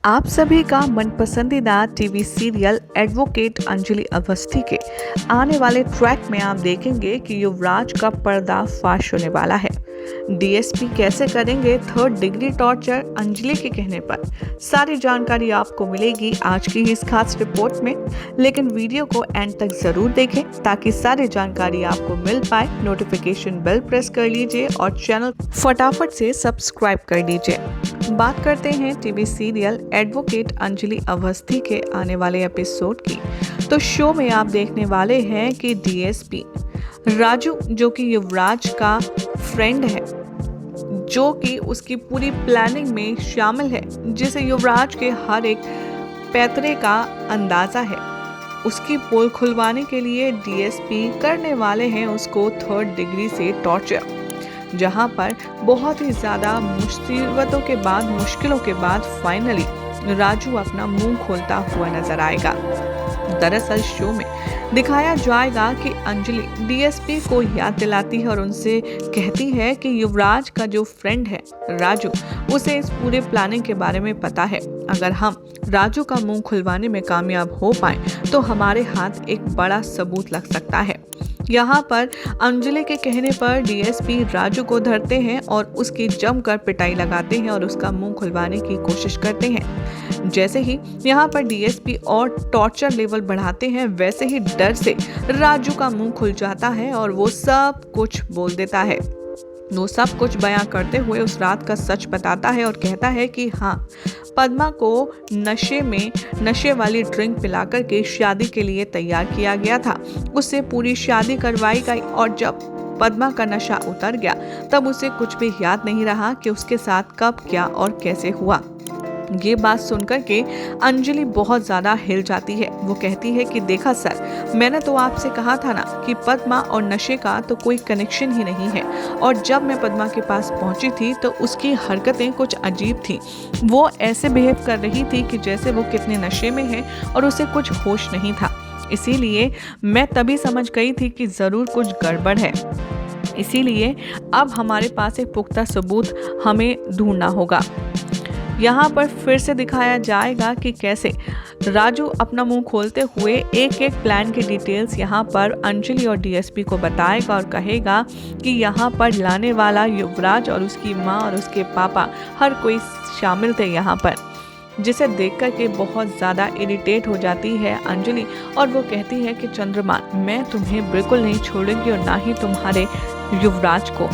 आप सभी का मनपसंदीदा TV serial advocate Anjali Awasthi के आने वाले ट्रैक में आप देखेंगे कि युवराज का पर्दाफाश होने वाला है। डीएसपी कैसे करेंगे 3rd डिग्री टॉर्चर अंजलि के कहने पर, सारी जानकारी आपको मिलेगी आज की इस खास रिपोर्ट में। लेकिन वीडियो को एंड तक जरूर देखें ताकि सारी जानकारी आपको मिल पाए। नोटिफिकेशन बेल प्रेस कर लीजिए और चैनल फटाफट से सब्सक्राइब कर लीजिए। बात करते हैं TV serial advocate Anjali Awasthi के आने वाले एपिसोड की। तो शो में आप देखने वाले हैं कि डीएसपी राजू, जो कि युवराज का फ्रेंड है, जो कि उसकी पूरी प्लानिंग में शामिल है, जिसे युवराज के हर एक पैतरे का अंदाजा है, उसकी पोल खुलवाने के लिए डीएसपी करने वाले हैं उसको 3rd डिग्री से टॉर्चर, जहां पर बहुत ही ज़्यादा मुसीबतों के बाद, मुश्किलों के बाद फाइनली राजू अपना मुंह खोलता हुआ नजर आएगा। दरअसल शो में दिखाया जाएगा कि अंजलि डीएसपी को याद दिलाती है और उनसे कहती है कि युवराज का जो फ्रेंड है राजू, उसे इस पूरे प्लानिंग के बारे में पता है। अगर हम राजू का मुंह खुलवाने में कामयाब हो पाए तो हमारे हाथ एक बड़ा सबूत लग सकता है। यहाँ पर अंजलि के कहने पर डीएसपी राजू को धरते हैं और उसकी जमकर पिटाई लगाते हैं और उसका मुंह खुलवाने की कोशिश करते हैं। जैसे ही यहाँ पर डीएसपी और टॉर्चर लेवल बढ़ाते हैं, वैसे ही डर से राजू का मुंह खुल जाता है और वो सब कुछ बोल देता है। वो सब कुछ बयां करते हुए उस रात का सच बताता है और कहता है कि हाँ, पद्मा को नशे वाली ड्रिंक पिलाकर के शादी के लिए तैयार किया गया था। उससे पूरी शादी करवाई गई और जब पद्मा का नशा उतर गया तब उसे कुछ भी याद नहीं रहा कि उसके साथ कब, क्या और कैसे हुआ। ये बात सुनकर के अंजलि बहुत ज़्यादा हिल जाती है। वो कहती है कि देखा सर, मैंने तो आपसे कहा था ना कि पद्मा और नशे का तो कोई कनेक्शन ही नहीं है। और जब मैं पद्मा के पास पहुंची थी तो उसकी हरकतें कुछ अजीब थी। वो ऐसे बिहेव कर रही थी कि जैसे वो कितने नशे में है और उसे कुछ होश नहीं था। इसीलिए मैं तभी समझ गई थी कि ज़रूर कुछ गड़बड़ है। इसीलिए अब हमारे पास एक पुख्ता सबूत हमें ढूंढना होगा। यहाँ पर फिर से दिखाया जाएगा कि कैसे राजू अपना मुंह खोलते हुए एक एक प्लान की डिटेल्स यहाँ पर अंजलि और डीएसपी को बताएगा और कहेगा कि यहाँ पर लाने वाला युवराज और उसकी माँ और उसके पापा, हर कोई शामिल थे यहाँ पर, जिसे देखकर के बहुत ज़्यादा इरिटेट हो जाती है अंजलि और वो कहती है कि चंद्रमा, मैं तुम्हें बिल्कुल नहीं छोड़ूंगी और ना ही तुम्हारे युवराज को।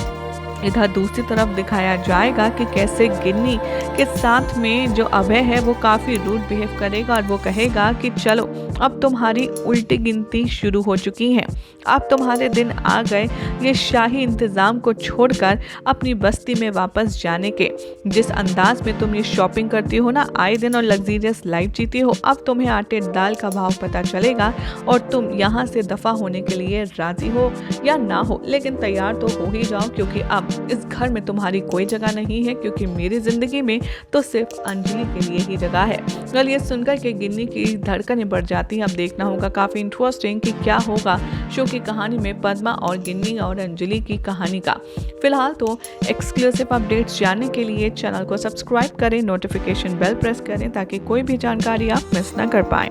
इधर दूसरी तरफ दिखाया जाएगा कि कैसे गिन्नी के साथ में जो अभय है वो काफ़ी रूड बिहेव करेगा और वो कहेगा कि चलो अब तुम्हारी उल्टी गिनती शुरू हो चुकी है, अब तुम्हारे दिन आ गए ये शाही इंतज़ाम को छोड़कर अपनी बस्ती में वापस जाने के। जिस अंदाज में तुम ये शॉपिंग करती हो ना आए दिन और लग्जीरियस लाइफ जीती हो, अब तुम्हें आटे दाल का भाव पता चलेगा और तुम यहाँ से दफ़ा होने के लिए राज़ी हो या ना हो, लेकिन तैयार तो हो ही जाओ, क्योंकि अब इस घर में तुम्हारी कोई जगह नहीं है, क्योंकि मेरी ज़िंदगी में तो सिर्फ अंजलि के लिए ही जगह है। कल ये सुनकर के गिन्नी की धड़कनें बढ़ जाती हैं। अब देखना होगा काफ़ी इंटरेस्टिंग कि क्या होगा शो की कहानी में पद्मा और गिन्नी और अंजलि की कहानी का। फिलहाल तो एक्सक्लूसिव अपडेट्स जानने के लिए चैनल को सब्सक्राइब करें, नोटिफिकेशन बेल प्रेस करें ताकि कोई भी जानकारी आप मिस ना कर पाएं।